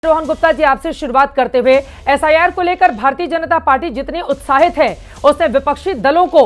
रोहन गुप्ता जी, आपसे शुरुआत करते हुए एसआईआर को लेकर भारतीय जनता पार्टी जितनी उत्साहित है, उसने विपक्षी दलों को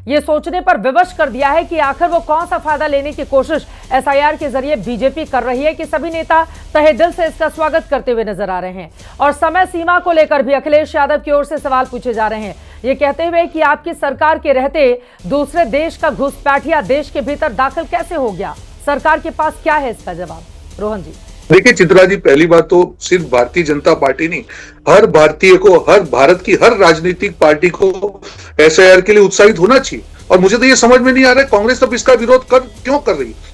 यह सोचने पर विवश कर दिया है कि आखिर वो कौन सा फायदा लेने की कोशिश एसआईआर के जरिए बीजेपी कर रही है कि सभी नेता तहे दिल से इसका स्वागत करते हुए नजर आ रहे हैं। और समय सीमा को लेकर भी अखिलेश यादव की ओर से सवाल पूछे जा रहे हैं, ये कहते हुए कि आपकी सरकार के रहते दूसरे देश का घुसपैठिया देश के भीतर दाखिल कैसे हो गया, सरकार के पास क्या है इसका जवाब? रोहन जी। देखिए चित्रा जी, पहली बात तो सिर्फ भारतीय जनता पार्टी नहीं, हर भारतीय को, हर भारत की हर राजनीतिक पार्टी को एसआईआर के लिए उत्साहित होना चाहिए। और मुझे तो ये समझ में नहीं आ रहा है कांग्रेस अब इसका विरोध क्यों कर रही है।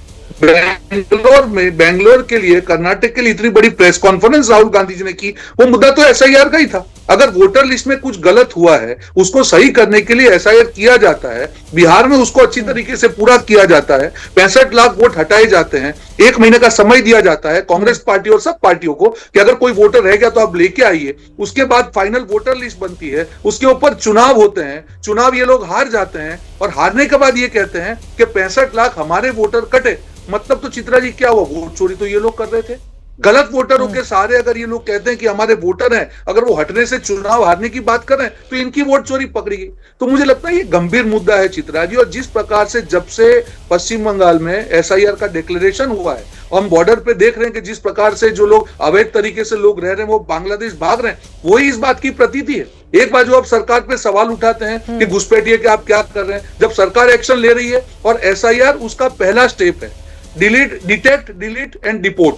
बेंगलोर के लिए, कर्नाटक के लिए इतनी बड़ी प्रेस कॉन्फ्रेंस राहुल गांधी जी ने की, वो मुद्दा तो एसआईआर का ही था। अगर वोटर लिस्ट में कुछ गलत हुआ है उसको सही करने के लिए एसआईआर किया जाता है। बिहार में उसको अच्छी तरीके से पूरा किया जाता है। 65 लाख वोट हटाए जाते हैं। 1 महीने का समय दिया जाता है कांग्रेस पार्टी और सब पार्टियों को कि अगर कोई वोटर रह गया तो आप लेके आइए। उसके बाद फाइनल वोटर लिस्ट बनती है, उसके ऊपर चुनाव होते हैं। चुनाव ये लोग हार जाते हैं और हारने के बाद ये कहते हैं कि 65 लाख हमारे वोटर कटे। मतलब तो चित्रा जी क्या हुआ, वोट चोरी तो ये लोग कर रहे थे। गलत वोटरों के सारे अगर ये लोग कहते हैं कि हमारे वोटर हैं, अगर वो हटने से चुनाव हारने की बात कर रहे हैं तो इनकी वोट चोरी पकड़ी गई। तो मुझे लगता है ये गंभीर मुद्दा है चित्रा जी। और जिस प्रकार से जब से पश्चिम बंगाल में एसआईआर का डिक्लेरेशन हुआ है, हम बॉर्डर पे देख रहे हैं कि जिस प्रकार से जो लोग अवैध तरीके से लोग रह रहे हैं वो बांग्लादेश भाग रहे हैं, वही इस बात की प्रतीति है। एक बार जो आप सरकार पे सवाल उठाते हैं कि घुसपैठिए के आप क्या कर रहे हैं, जब सरकार एक्शन ले रही है और एसआईआर उसका पहला स्टेप है। Detect, delete and deport.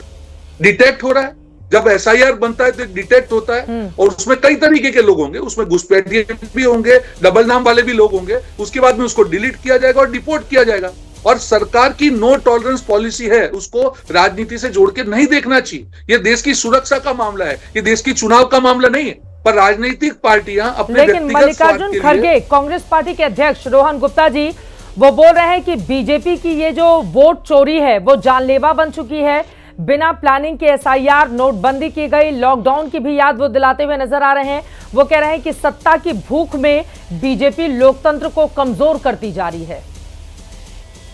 Detect हो रहा है, जब एसआईआर बनता है तो डिटेक्ट होता है और उसमें कई तरीके के लोग होंगे, उसमें घुसपैठिए भी होंगे, डबल नाम वाले भी लोग होंगे। उसके बाद में उसको डिलीट किया जाएगा और डिपोर्ट किया जाएगा। और सरकार की नो टॉलरेंस पॉलिसी है, उसको राजनीति से जोड़ के नहीं देखना चाहिए। ये देश की सुरक्षा का मामला है, ये देश की चुनाव का मामला नहीं है। पर राजनीतिक पार्टियां अपने लेकिन मल्लिकार्जुन खड़गे, कांग्रेस पार्टी के अध्यक्ष रोहन गुप्ता जी, वो बोल रहे हैं कि बीजेपी की ये जो वोट चोरी है वो जानलेवा बन चुकी है। बिना प्लानिंग के एसआईआर, नोटबंदी की गई, लॉकडाउन की भी याद वो दिलाते हुए नजर आ रहे हैं। वो कह रहे हैं कि सत्ता की भूख में बीजेपी लोकतंत्र को कमजोर करती जा रही है।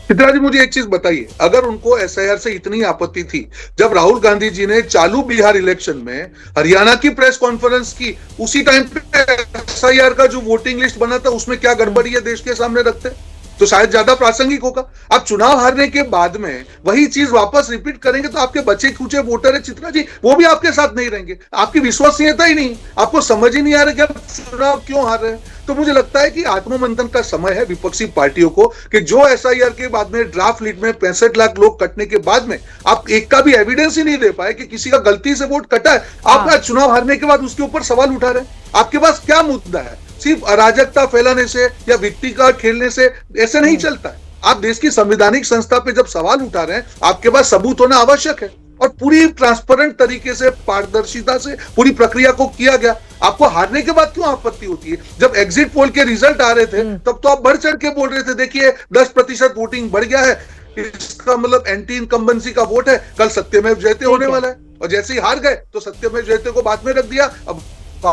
चित्रा जी, मुझे एक चीज बताइए, अगर उनको एसआईआर से इतनी आपत्ति थी, जब राहुल गांधी जी ने चालू बिहार इलेक्शन में हरियाणा की प्रेस कॉन्फ्रेंस की, उसी टाइम पे एसआईआर का जो वोटिंग लिस्ट बना था उसमें क्या गड़बड़ी है देश के सामने रखते तो शायद ज्यादा प्रासंगिक होगा। आप चुनाव हारने के बाद में वही चीज वापस रिपीट करेंगे तो आपके बचे खुचे वोटर है चित्रा जी, वो भी आपके साथ नहीं रहेंगे। आपकी विश्वसनीयता ही नहीं, आपको समझ ही नहीं आ रहा कि आप चुनाव क्यों हार रहे हैं। तो मुझे लगता है कि आत्ममंथन का समय है विपक्षी पार्टियों को कि जो एसआईआर के बाद में ड्राफ्ट लीड में 65 लाख लोग कटने के बाद में आप एक का भी एविडेंस ही नहीं दे पाए कि किसी का गलती से वोट कटा है, आप चुनाव हारने के बाद उसके ऊपर सवाल उठा रहे हैं। आपके पास क्या मुद्दा है? सिर्फ अराजकता फैलाने से या वित्तीय कार्ड खेलने से ऐसे नहीं चलता है। आप देश की संवैधानिक संस्था पे जब सवाल उठा रहे हैं, आपके पास सबूत होना आवश्यक है। और पूरी ट्रांसपेरेंट तरीके से, पारदर्शिता से पूरी प्रक्रिया को किया गया। आपको हारने के बाद क्यों आपत्ति होती है? जब एग्जिट पोल के रिजल्ट आ रहे थे तब तो आप बढ़ चढ़ के बोल रहे थे, देखिए 10% वोटिंग बढ़ गया है, इसका मतलब एंटी इनकम्बेंसी का वोट है, कल सत्यमेव जयते होने वाला है। और जैसे ही हार गए तो सत्यमेव जयते को बाद में रख दिया। अब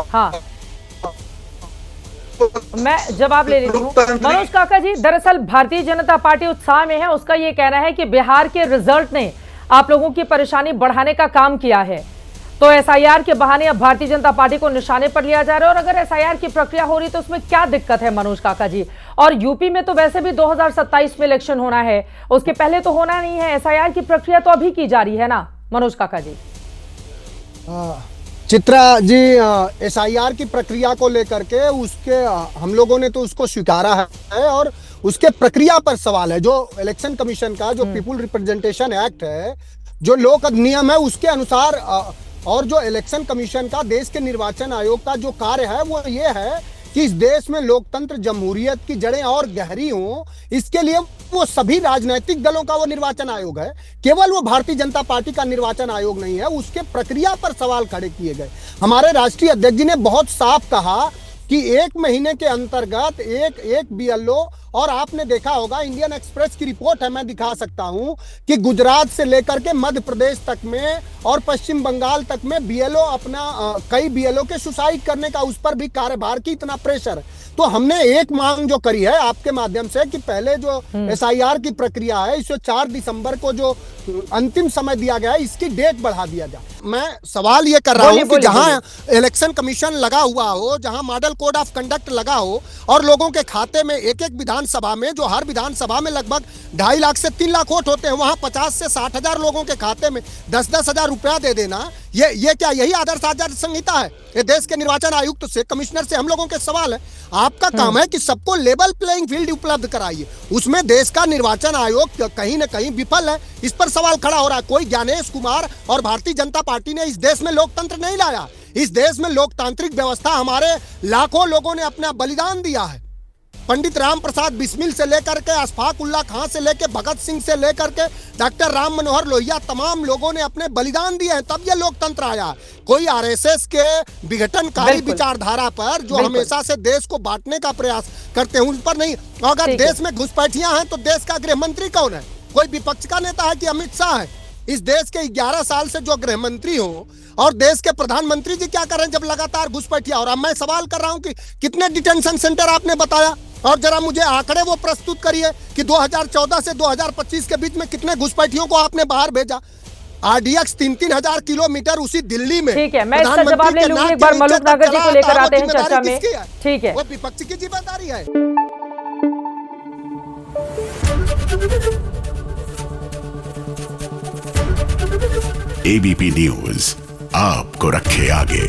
हाँ, मैं जवाब ले लेती हूँ। मनोज काका जी, दरअसल भारतीय जनता पार्टी उत्साह में है। उसका ये कहना है कि बिहार के रिजल्ट ने आप लोगों की परेशानी बढ़ाने का काम किया है, तो एसआईआर के बहाने अब भारतीय जनता पार्टी को निशाने पर लिया जा रहा है। और अगर एसआईआर की प्रक्रिया हो रही तो उसमें क्या दिक्कत है मनोज काका जी? और यूपी में तो वैसे भी 2027 में इलेक्शन होना है, उसके पहले तो होना नहीं है। एसआईआर की प्रक्रिया तो अभी की जा रही है ना मनोज काका जी? चित्रा जी, एसआईआर की प्रक्रिया को लेकर के उसके हम लोगों ने तो उसको स्वीकारा है और उसके प्रक्रिया पर सवाल है। जो इलेक्शन कमीशन का जो पीपुल रिप्रेजेंटेशन एक्ट है, जो लोक अधिनियम है, उसके अनुसार और जो इलेक्शन कमीशन का, देश के निर्वाचन आयोग का जो कार्य है वो ये है कि इस देश में लोकतंत्र, जमहूरियत की जड़ें और गहरी हों, इसके लिए वो सभी राजनीतिक दलों का वो निर्वाचन आयोग है, केवल वो भारतीय जनता पार्टी का निर्वाचन आयोग नहीं है। उसके प्रक्रिया पर सवाल खड़े किए गए। हमारे राष्ट्रीय अध्यक्ष जी ने बहुत साफ कहा कि 1 महीने के अंतर्गत एक BLO और आपने देखा होगा, इंडियन एक्सप्रेस की रिपोर्ट है, मैं दिखा सकता हूं कि गुजरात से लेकर के मध्य प्रदेश तक में और पश्चिम बंगाल तक में बीएलओ अपना कई बीएलओ के सुसाइड करने का, उस पर भी कार्यभार की इतना प्रेशर है। तो हमने एक मांग जो करी है आपके माध्यम से कि पहले जो एसआईआर की प्रक्रिया है इसे 4 दिसंबर को जो अंतिम समय दिया गया है इसकी डेट बढ़ा दिया जाए। मैं सवाल ये कर रहा हूं कि जहां इलेक्शन कमीशन लगा हुआ हो, जहां मॉडल कोड ऑफ कंडक्ट लगा हो और लोगों के खाते में एक एक विधानसभा में, जो हर विधानसभा में लगभग 2.5 लाख से 3 लाख वोट होते हैं, वहां 50 से 60 हजार लोगों के खाते में 10-10 हजार रुपया दे देना, ये क्या यही आदर्श आचार संहिता है? ये देश के निर्वाचन आयुक्त से, कमिश्नर से हम लोगों के सवाल है। आपका काम है कि सबको लेवल प्लेइंग फील्ड उपलब्ध कराइए, उसमें देश का निर्वाचन आयोग कहीं न कहीं विफल है। इस पर सवाल खड़ा हो रहा है। कोई ज्ञानेश कुमार और भारतीय जनता पार्टी ने इस देश में लोकतंत्र नहीं लाया। इस देश में लोकतांत्रिक व्यवस्था हमारे लाखों लोगों ने अपना बलिदान दिया है। पंडित राम प्रसाद बिस्मिल से लेकर के अशफाक उल्लाह खां से लेकर भगत सिंह से लेकर के डॉक्टर राम मनोहर लोहिया, तमाम लोगों ने अपने बलिदान दिए हैं, तब ये लोकतंत्र आया। कोई आरएसएस के विघटनकारी विचारधारा पर जो हमेशा से देश को बांटने का प्रयास करते हैं उन पर नहीं। अगर देश में घुसपैठियां हैं तो देश का गृह मंत्री कौन है? कोई विपक्ष का नेता है कि अमित शाह है? इस देश के 11 साल से जो गृह मंत्री हो और देश के प्रधानमंत्री जी क्या कर रहे हैं जब लगातार घुसपैठिया? और अब मैं सवाल कर रहा हूं कि कितने डिटेंशन सेंटर आपने बताया, और जरा मुझे आंकड़े वो प्रस्तुत करिए कि 2014 से 2025 के बीच में कितने घुसपैठियों को आपने बाहर भेजा। आरडीएक्स 3-3 हजार किलोमीटर उसी दिल्ली में। ठीक है, मैं इसका जवाब ले लूंगी। एक बार मलूक नागर जी को लेकर आते हैं चर्चा में। ठीक है, वो विपक्ष की जिम्मेदारी है। एबीपी न्यूज आपको रखे आगे।